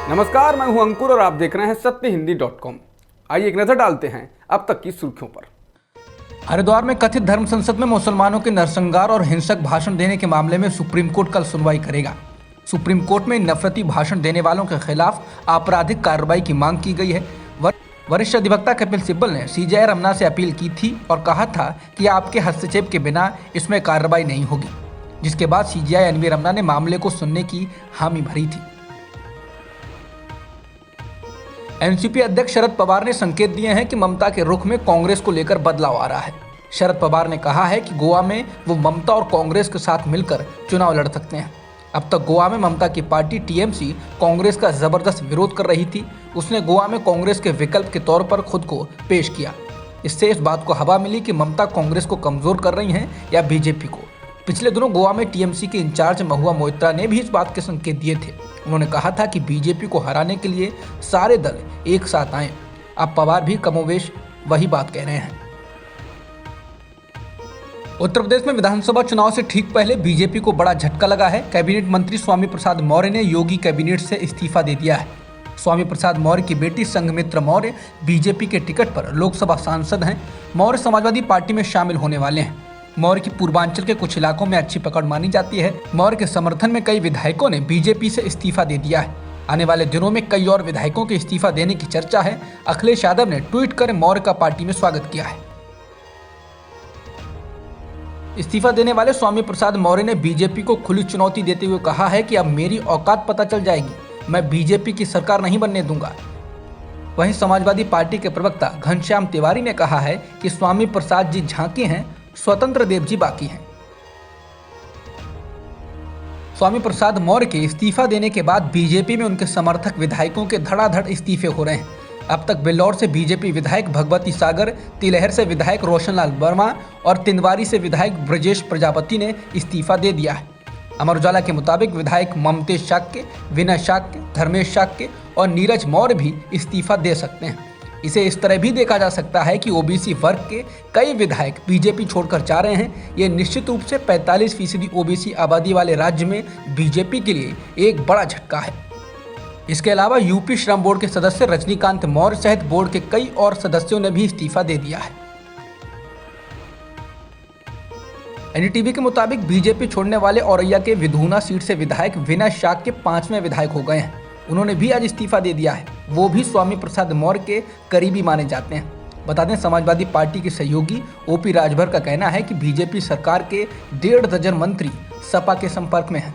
नमस्कार, मैं हूं अंकुर और आप देख रहे हैं सत्यहिंदी.com। आइए एक नजर डालते हैं अब तक की सुर्खियों पर। हरिद्वार में कथित धर्म संसद में मुसलमानों के नरसंहार और हिंसक भाषण देने के मामले में सुप्रीम कोर्ट कल सुनवाई करेगा। सुप्रीम कोर्ट में नफरती भाषण देने वालों के खिलाफ आपराधिक कार्रवाई की मांग की गई है। वरिष्ठ अधिवक्ता कपिल सिब्बल ने सीजेआई रमन्ना से अपील की थी और कहा था कि आपके हस्तक्षेप के बिना इसमें कार्रवाई नहीं होगी, जिसके बाद सीजेआई एनवी रमन्ना ने मामले को सुनने की हामी भरी थी। एनसीपी अध्यक्ष शरद पवार ने संकेत दिए हैं कि ममता के रुख में कांग्रेस को लेकर बदलाव आ रहा है। शरद पवार ने कहा है कि गोवा में वो ममता और कांग्रेस के साथ मिलकर चुनाव लड़ सकते हैं। अब तक गोवा में ममता की पार्टी टीएमसी कांग्रेस का जबरदस्त विरोध कर रही थी। उसने गोवा में कांग्रेस के विकल्प के तौर पर खुद को पेश किया। इससे इस बात को हवा मिली कि ममता कांग्रेस को कमजोर कर रही हैं या बीजेपी को। पिछले दिनों गोवा में टीएमसी के इंचार्ज महुआ मोइत्रा ने भी इस बात के संकेत दिए थे। उन्होंने कहा था कि बीजेपी को हराने के लिए सारे दल एक साथ आए। अब पवार भी कमोवेश वही बात कह रहे हैं। उत्तर प्रदेश में विधानसभा चुनाव से ठीक पहले बीजेपी को बड़ा झटका लगा है। कैबिनेट मंत्री स्वामी प्रसाद मौर्य ने योगी कैबिनेट से इस्तीफा दे दिया है। स्वामी प्रसाद मौर्य की बेटी संघमित्रा मौर्य बीजेपी के टिकट पर लोकसभा सांसद हैं। मौर्य समाजवादी पार्टी में शामिल होने वाले हैं। मौर्य की पूर्वांचल के कुछ इलाकों में अच्छी पकड़ मानी जाती है। मौर्य के समर्थन में कई विधायकों ने बीजेपी से इस्तीफा दे दिया है। आने वाले दिनों में कई और विधायकों के इस्तीफा देने की चर्चा है। अखिलेश यादव ने ट्वीट कर मौर्य का पार्टी में स्वागत किया है। इस्तीफा देने वाले स्वामी प्रसाद मौर्य ने बीजेपी को खुली चुनौती देते हुए कहा है कि अब मेरी औकात पता चल जाएगी, मैं बीजेपी की सरकार नहीं बनने दूंगा। वहीं समाजवादी पार्टी के प्रवक्ता घनश्याम तिवारी ने कहा है कि स्वामी प्रसाद जी झांकी हैं, स्वतंत्र देव जी बाकी हैं। स्वामी प्रसाद मौर्य के इस्तीफा देने के बाद बीजेपी में उनके समर्थक विधायकों के धड़ाधड़ इस्तीफे हो रहे हैं। अब तक बिल्लौर से बीजेपी विधायक भगवती सागर, तिलहर से विधायक रोशनलाल वर्मा और तिंदवारी से विधायक ब्रजेश प्रजापति ने इस्तीफा दे दिया है। अमर उजाला के मुताबिक विधायक ममतेश शाक्य, विनय शाक्य, धर्मेश शाक्य और नीरज मौर्य भी इस्तीफा दे सकते हैं। इसे इस तरह भी देखा जा सकता है कि ओबीसी वर्ग के कई विधायक बीजेपी छोड़कर जा रहे हैं। ये निश्चित रूप से 45% ओबीसी आबादी वाले राज्य में बीजेपी के लिए एक बड़ा झटका है। इसके अलावा यूपी श्रम बोर्ड के सदस्य रजनीकांत मौर्य सहित बोर्ड के कई और सदस्यों ने भी इस्तीफा दे दिया है। एनडीटीवी के मुताबिक बीजेपी छोड़ने वाले औरैया के विधूना सीट से विधायक विनय शाक्य 5वें विधायक हो गए हैं। उन्होंने भी आज इस्तीफा दे दिया है। वो भी स्वामी प्रसाद मौर्य के करीबी माने जाते हैं। बता दें, समाजवादी पार्टी के सहयोगी ओपी राजभर का कहना है कि बीजेपी सरकार के 1.5 दर्जन मंत्री सपा के संपर्क में हैं।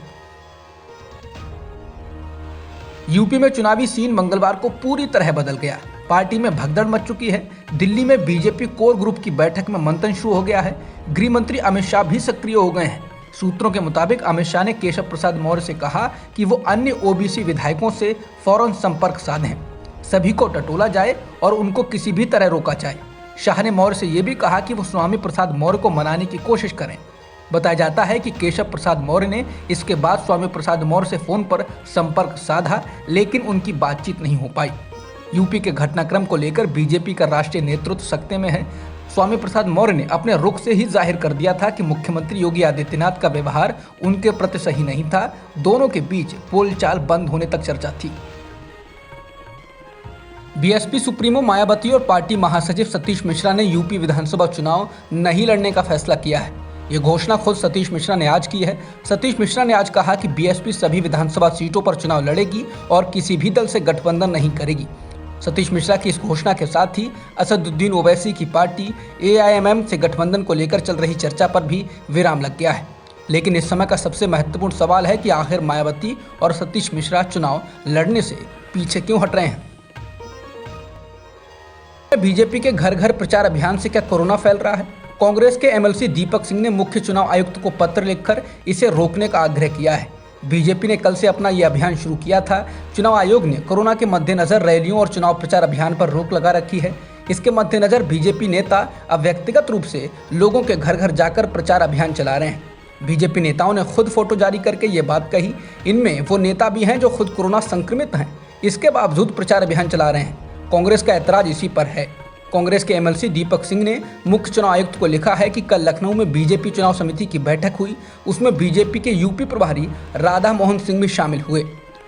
यूपी में चुनावी सीन मंगलवार को पूरी तरह बदल गया। पार्टी में भगदड़ मच चुकी है। दिल्ली में बीजेपी कोर ग्रुप की बैठक में मंथन शुरू हो गया है। गृह मंत्री अमित शाह भी सक्रिय हो गए हैं। सूत्रों के मुताबिक अमित शाह ने केशव प्रसाद मौर्य से कहा कि वो अन्य ओबीसी विधायकों से फौरन संपर्क साधें, सभी को टटोला जाए और उनको किसी भी तरह रोका जाए। शाह ने मौर्य से ये भी कहा कि वो स्वामी प्रसाद मौर्य को मनाने की कोशिश करें। बताया जाता है कि केशव प्रसाद मौर्य ने इसके बाद स्वामी प्रसाद मौर्य से फोन पर संपर्क साधा, लेकिन उनकी बातचीत नहीं हो पाई। यूपी के घटनाक्रम को लेकर बीजेपी का राष्ट्रीय नेतृत्व सख्ते में है। स्वामी प्रसाद मौर्य ने अपने रुख से ही जाहिर कर दिया था कि मुख्यमंत्री योगी आदित्यनाथ का व्यवहार उनके प्रति सही नहीं था। दोनों के बीच बोलचाल बंद होने तक चर्चा थी। बीएसपी सुप्रीमो मायावती और पार्टी महासचिव सतीश मिश्रा ने यूपी विधानसभा चुनाव नहीं लड़ने का फैसला किया है। ये घोषणा खुद सतीश मिश्रा ने आज की है। सतीश मिश्रा ने आज कहा कि बीएसपी सभी विधानसभा सीटों पर चुनाव लड़ेगी और किसी भी दल से गठबंधन नहीं करेगी। सतीश मिश्रा की इस घोषणा के साथ ही असदुद्दीन ओवैसी की पार्टी एआईएमएम से गठबंधन को लेकर चल रही चर्चा पर भी विराम लग गया है। लेकिन इस समय का सबसे महत्वपूर्ण सवाल है कि आखिर मायावती और सतीश मिश्रा चुनाव लड़ने से पीछे क्यों हट रहे हैं। बीजेपी के घर घर प्रचार अभियान से क्या कोरोना फैल रहा है? कांग्रेस के एमएलसी दीपक सिंह ने मुख्य चुनाव आयुक्त को पत्र लिखकर इसे रोकने का आग्रह किया है। बीजेपी ने कल से अपना यह अभियान शुरू किया था। चुनाव आयोग ने कोरोना के मद्देनजर रैलियों और चुनाव प्रचार अभियान पर रोक लगा रखी है। इसके मद्देनजर बीजेपी नेता अब व्यक्तिगत रूप से लोगों के घर घर जाकर प्रचार अभियान चला रहे हैं। बीजेपी नेताओं ने खुद फोटो जारी करके ये बात कही। इनमें वो नेता भी हैं जो खुद कोरोना संक्रमित हैं, इसके बावजूद प्रचार अभियान चला रहे हैं। कांग्रेस का ऐतराज इसी पर है। कांग्रेस के एमएलसी दीपक सिंह ने मुख्य चुनाव आयुक्त को लिखा है कि कल लखनऊ में बीजेपी चुनाव समिति की बैठक हुई। उसमें बीजेपी के यूपी प्रभारी राधा मोहन सिंह भी शामिल हुए।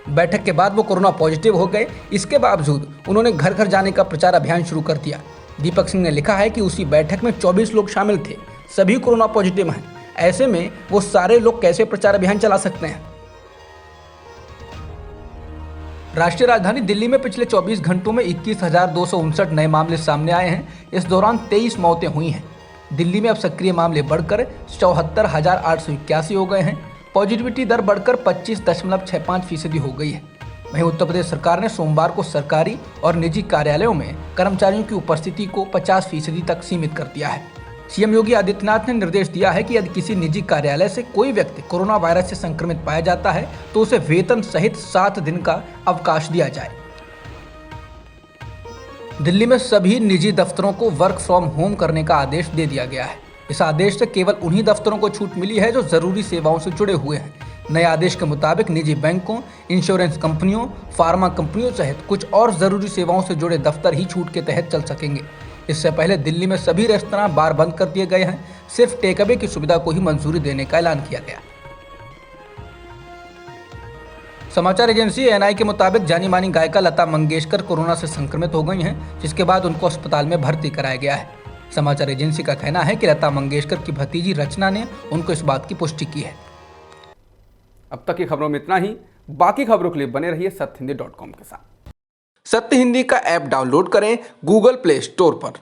बैठक के बाद वो कोरोना पॉजिटिव हो गए। इसके बावजूद उन्होंने घर घर जाने का प्रचार अभियान शुरू कर दिया। दीपक सिंह ने लिखा है कि उसी बैठक में 24 लोग शामिल थे, सभी कोरोना पॉजिटिव हैं। ऐसे में वो सारे लोग कैसे प्रचार अभियान चला सकते हैं। राष्ट्रीय राजधानी दिल्ली में पिछले 24 घंटों में 21,259 नए मामले सामने आए हैं। इस दौरान 23 मौतें हुई हैं। दिल्ली में अब सक्रिय मामले बढ़कर 74,881 हो गए हैं। पॉजिटिविटी दर बढ़कर 25.65% हो गई है। वहीं उत्तर प्रदेश सरकार ने सोमवार को सरकारी और निजी कार्यालयों में कर्मचारियों की उपस्थिति को 50% तक सीमित कर दिया है। सीएम योगी आदित्यनाथ ने निर्देश दिया है कि यदि किसी निजी कार्यालय से कोई व्यक्ति कोरोना वायरस से संक्रमित पाया जाता है तो उसे वेतन सहित 7 दिन का अवकाश दिया जाए। दिल्ली में सभी निजी दफ्तरों को वर्क फ्रॉम होम करने का आदेश दे दिया गया है। इस आदेश से केवल उन्हीं दफ्तरों को छूट मिली है जो जरूरी सेवाओं से जुड़े हुए हैं। नए आदेश के मुताबिक निजी बैंकों, इंश्योरेंस कंपनियों, फार्मा कंपनियों सहित कुछ और जरूरी सेवाओं से जुड़े दफ्तर ही छूट के तहत चल सकेंगे। इससे पहले दिल्ली में सभी रेस्तरां, बार बंद कर दिए गए हैं। सिर्फ टेक अवे की सुविधा को ही मंजूरी देने का ऐलान किया गया। समाचार एजेंसी एएनआई के मुताबिक जानी मानी गायिका लता मंगेशकर कोरोना से संक्रमित हो गई हैं, जिसके बाद उनको अस्पताल में भर्ती कराया गया है। समाचार एजेंसी का कहना है कि लता मंगेशकर की भतीजी रचना ने उनको इस बात की पुष्टि की है। अब तक की खबरों में इतना ही। बाकी खबरों के लिए बने रहिए सत्यहिंदी.com के साथ। सत्य हिंदी का ऐप डाउनलोड करें गूगल प्ले स्टोर पर।